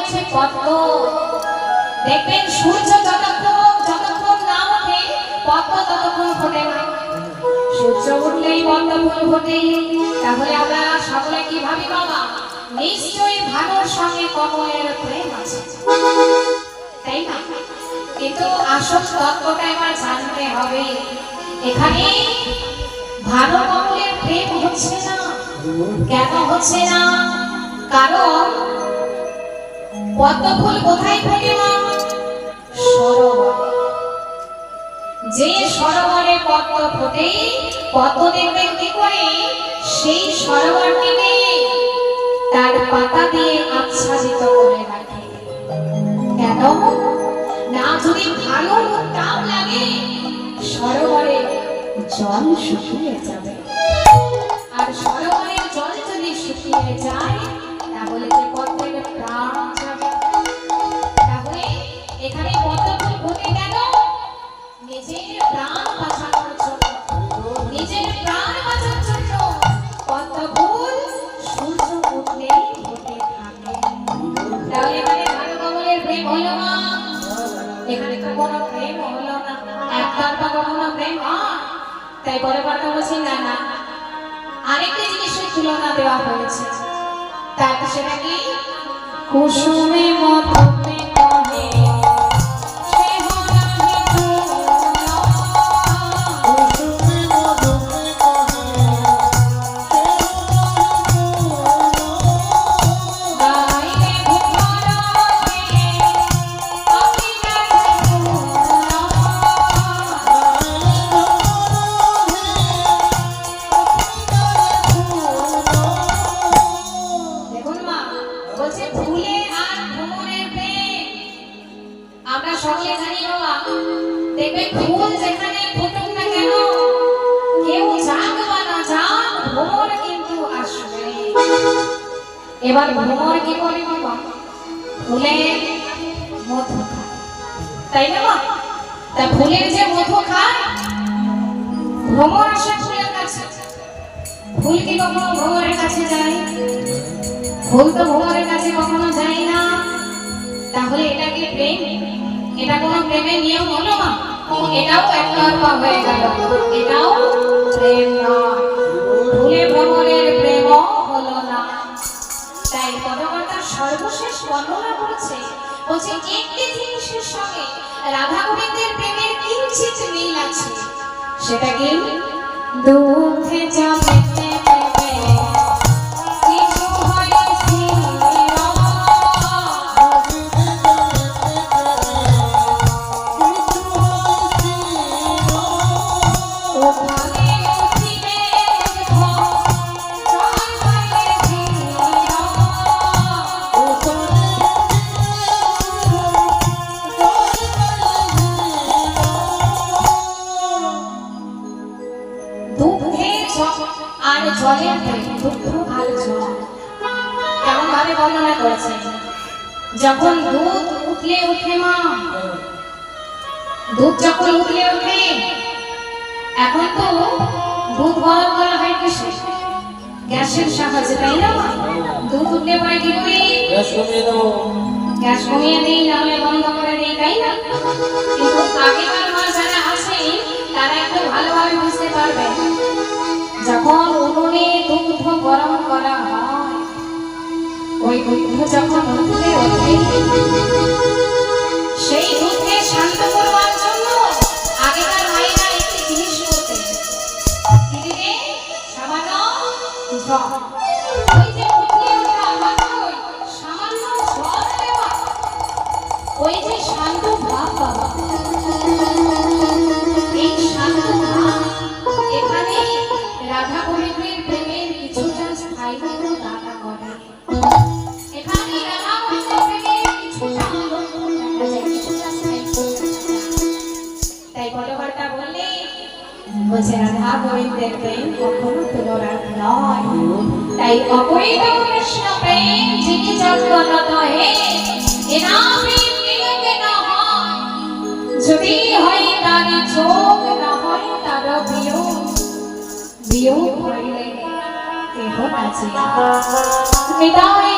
হচ্ছে পদ্ম। দেখবেন সূর্য যতক্ষণ না ওঠে পদ্ম ততক্ষণ ফোটে না। সূর্য উঠলেই পদ্ম ফুল ফোটে। তাহলে আমরা সকলে কি ভাবি বাবা? নিশ্চয়ই ভানুর সঙ্গে কমলের প্রেম আছে, তাই না? কিন্তু আসল তত্ত্বটা এবার জানতে হবে। এখানে ভানু কমলের প্রেম হচ্ছে না। কেন হচ্ছে না? কারণ পদ্ম ফুল কোথায় ফোটে না? সরোবরে। যে সরোবরে পদ্ম ফোটে, পদ্ম দেখবেন কি করে সেই সরোবরটিকে তার পাতা দিয়ে আচ্ছাদিত করে রাখে। কেন না? যদি ভালো তাপ লাগে সরোবরে জল শুকিয়ে যাবে, আর সরোবরের জল যদি শুকিয়ে যায় তাহলে যে পদ্মের প্রাণ যাবে। তাহলে এখানে পদ্ম ফুল ফোটে কেন? নিজের প্রাণ বাঁচানোর জন্য। নিজের প্রাণ বাঁচানোর জন্য পদ্ম ফুল সূর্য উঠলেই ফোটে থাকে। তাহলে এখানে ভানু কমলের প্রেম হলো না। এখানে তো কোনো প্রেম হলো না, একতরফা কোনো প্রেম হয়। তাই বড় কথা বলছি না না, আরেকটা জিনিসের তুলনা দেওয়া হয়েছে। তার সেটা কি? কুসুমে মধুমে কহে সকলে জানি বাবা। দেখবেন ফুল যেখানে ফুটুক না কেন, কেউ যাক বা না যাক, ভ্রমর কিন্তু আসবে। এবার ভ্রমর কি করে বাবা? ফুলের মধু খায়, তাই না বাবা? তা ফুলের যে মধু খায়, ভ্রমর আসে ফুলের কাছে। ফুল কি কখনো ভ্রমরের কাছে যায়? ফুল তো ভ্রমরের কাছে কখনো যায় না। তাহলে এটা কি প্রেম? এটা কোনো প্রেমের নিয়ম হলো না? এটাও একতরফা হয়ে গেল। এটাও প্রেম নয়। ফুলে ভ্রমরের প্রেম হলো না। তাই পদকর্তা সর্বশেষ বর্ণনা করেছে, বলছে একটি জিনিসের সঙ্গে রাধা গোবিন্দের প্রেমের কিঞ্চিত মিল আছে। সেটা কি? দুধে জমেতে আর জলের প্রেম। দুধ আর জল কেমন ভাবে বর্ণনা করেছে? যখন দুধ উঠলে উঠে মা, দুধ যখন উঠলে উঠে, এখন তো দুধ গরম করা হয় কিসে? গ্যাসের সাহায্যে, তাই না? দুধ উঠলে পরে কি করি? গ্যাস কমিয়ে দিই, নাহলে বন্ধ করে দিই, তাই না? কিন্তু আগেকার মা যারা আছে তারা একটু ভালোভাবে বুঝতে পারবে। যখন উনুনে দুধ গরম করা হয়, ওই দুধ যখন উঠলে ওঠে, সেই দুধকে শান্ত করবার জন্য আগেকার মায়েরা একটি জিনিস করতেন। দিদিরে সামান্য জল, ওই যে উঠলে ওঠা মাত্রই সামান্য জল দেওয়া, ওই যে শান্ত ভাব বাবা, এই শান্ত ভাব এখানে রাধা গোবিন্দের প্রেমের কিছুটা স্থায়িত্ব দাতা করে। এখানে রাধা গোবিন্দের প্রেমের কিছুটা দেখা যায়, কিছুটা স্থায়িত্ব। তাই বড়বারটা বললে বলছে রাধা গোবিন্দের প্রেম কখনো তুলনার নয়। তাই অপরিত কৃষ্ণ প্রেম যিনি জগন্নাথ হে, এনা প্রেম নিরকে না হয়, যদি হয় তার চোখ, না হয় তার বিয়োগ। বিয়োগ হইলে কেহ নাচে, বিদায়